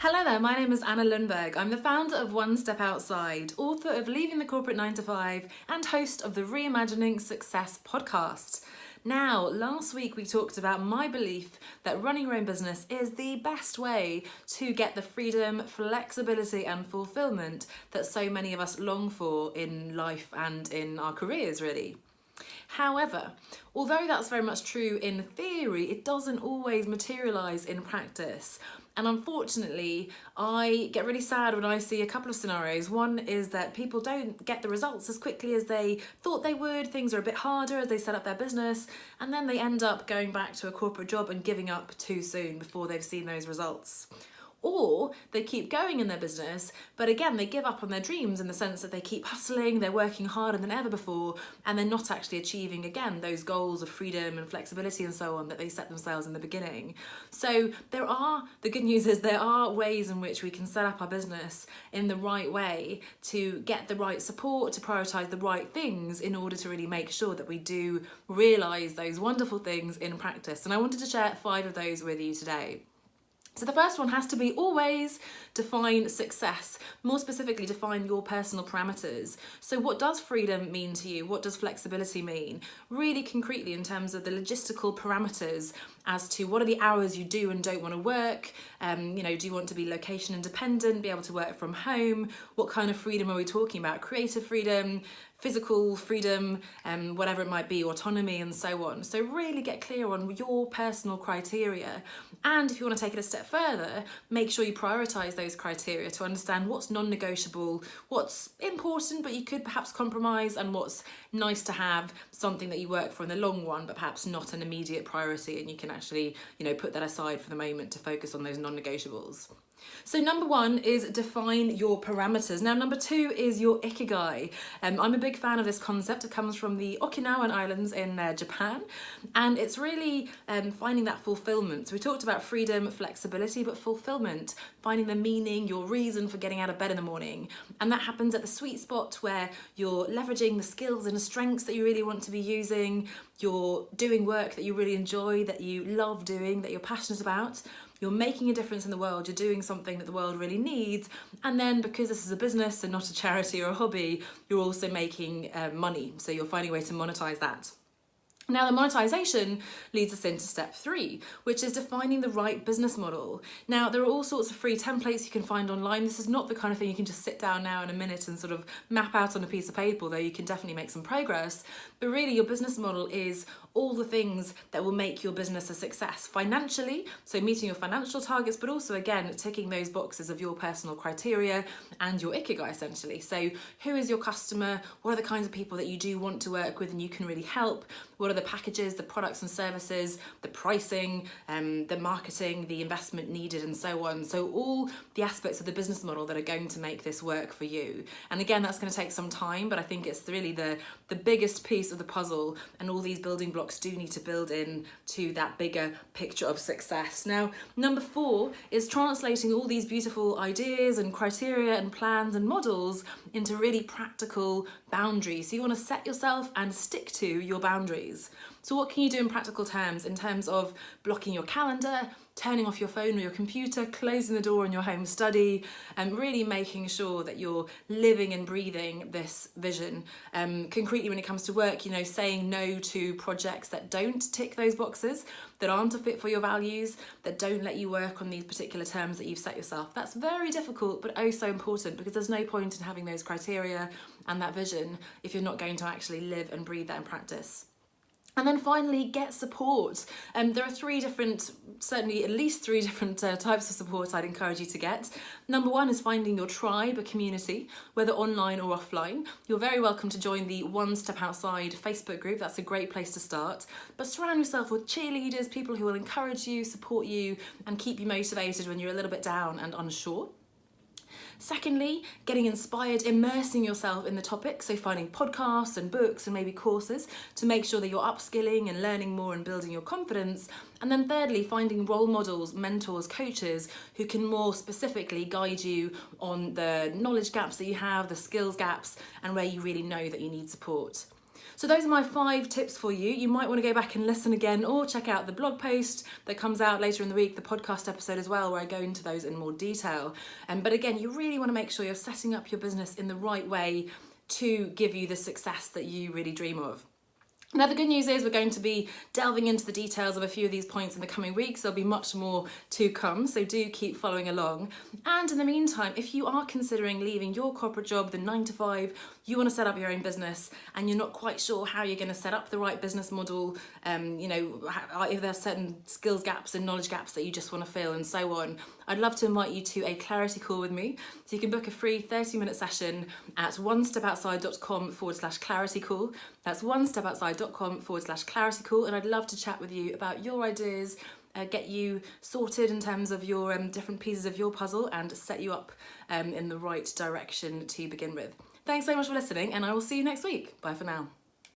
Hello there, my name is Anna Lundberg. I'm the founder of One Step Outside, author of Leaving the Corporate 9 to 5, and host of the Reimagining Success podcast. Now, last week we talked about my belief that running your own business is the best way to get the freedom, flexibility, and fulfillment that so many of us long for in life and in our careers, really. However, although that's very much true in theory, it doesn't always materialise in practice. And unfortunately, I get really sad when I see a couple of scenarios. One is that people don't get the results as quickly as they thought they would. Things are a bit harder as they set up their business, and then they end up going back to a corporate job and giving up too soon before they've seen those results. Or they keep going in their business, but again, they give up on their dreams in the sense that they keep hustling, they're working harder than ever before, and they're not actually achieving, again, those goals of freedom and flexibility and so on that they set themselves in the beginning. So the good news is there are ways in which we can set up our business in the right way to get the right support, to prioritise the right things in order to really make sure that we do realise those wonderful things in practice. And I wanted to share 5 of those with you today. So the first one has to be always define success, more specifically define your personal parameters. So what does freedom mean to you? What does flexibility mean? Really concretely in terms of the logistical parameters as to what are the hours you do and don't want to work. Do you want to be location independent, be able to work from home? What kind of freedom are we talking about? Creative freedom, physical freedom, whatever it might be, autonomy and so on. So really get clear on your personal criteria. And if you want to take it a step further, make sure you prioritise those criteria to understand what's non-negotiable, what's important but you could perhaps compromise, and what's nice to have, something that you work for in the long run but perhaps not an immediate priority, and you can actually put that aside for the moment to focus on those non-negotiables. So number 1 is define your parameters. Now number 2 is your ikigai. I'm a big fan of this concept. It comes from the Okinawan Islands in Japan, and it's really finding that fulfillment. So we talked about freedom, flexibility, but fulfillment, finding the meaning, your reason for getting out of bed in the morning. And that happens at the sweet spot where you're leveraging the skills and the strengths that you really want to be using, you're doing work that you really enjoy, that you love doing, that you're passionate about. You're making a difference in the world, you're doing something that the world really needs, and then because this is a business and not a charity or a hobby, you're also making money, so you're finding a way to monetize that. Now the monetization leads us into step 3, which is defining the right business model. Now there are all sorts of free templates you can find online. This is not the kind of thing you can just sit down now in a minute and sort of map out on a piece of paper, although you can definitely make some progress. But really your business model is all the things that will make your business a success financially, so meeting your financial targets, but also again ticking those boxes of your personal criteria and your ikigai essentially. So who is your customer? What are the kinds of people that you do want to work with and you can really help? What are the packages, the products and services, the pricing, the marketing, the investment needed, and so on. So all the aspects of the business model that are going to make this work for you. And again, that's going to take some time, but I think it's really the biggest piece of the puzzle, and all these building blocks do need to build in to that bigger picture of success. Now, number 4 is translating all these beautiful ideas and criteria and plans and models into really practical boundaries. So you want to set yourself and stick to your boundaries. So what can you do in practical terms, in terms of blocking your calendar, turning off your phone or your computer, closing the door in your home study, and really making sure that you're living and breathing this vision. Concretely when it comes to work, saying no to projects that don't tick those boxes, that aren't a fit for your values, that don't let you work on these particular terms that you've set yourself. That's very difficult, but oh so important, because there's no point in having those criteria and that vision if you're not going to actually live and breathe that in practice. And then finally, get support. There are certainly at least three different types of support I'd encourage you to get. Number 1 is finding your tribe, a community, whether online or offline. You're very welcome to join the One Step Outside Facebook group. That's a great place to start. But surround yourself with cheerleaders, people who will encourage you, support you, and keep you motivated when you're a little bit down and unsure. Secondly, getting inspired, immersing yourself in the topic, so finding podcasts and books and maybe courses to make sure that you're upskilling and learning more and building your confidence. And then thirdly, finding role models, mentors, coaches who can more specifically guide you on the knowledge gaps that you have, the skills gaps, and where you really know that you need support. So those are my 5 tips for you. You might want to go back and listen again or check out the blog post that comes out later in the week, the podcast episode as well, where I go into those in more detail. But again, you really want to make sure you're setting up your business in the right way to give you the success that you really dream of. Now, the good news is we're going to be delving into the details of a few of these points in the coming weeks. There'll be much more to come, so do keep following along. And in the meantime, if you are considering leaving your corporate job, the 9 to 5, you want to set up your own business and you're not quite sure how you're going to set up the right business model, if there's certain skills gaps and knowledge gaps that you just want to fill and so on, I'd love to invite you to a clarity call with me. So you can book a free 30-minute session at onestepoutside.com/clarity call. That's onestepoutside.com/clarity call. And I'd love to chat with you about your ideas, get you sorted in terms of your different pieces of your puzzle and set you up in the right direction to begin with. Thanks so much for listening, and I will see you next week. Bye for now.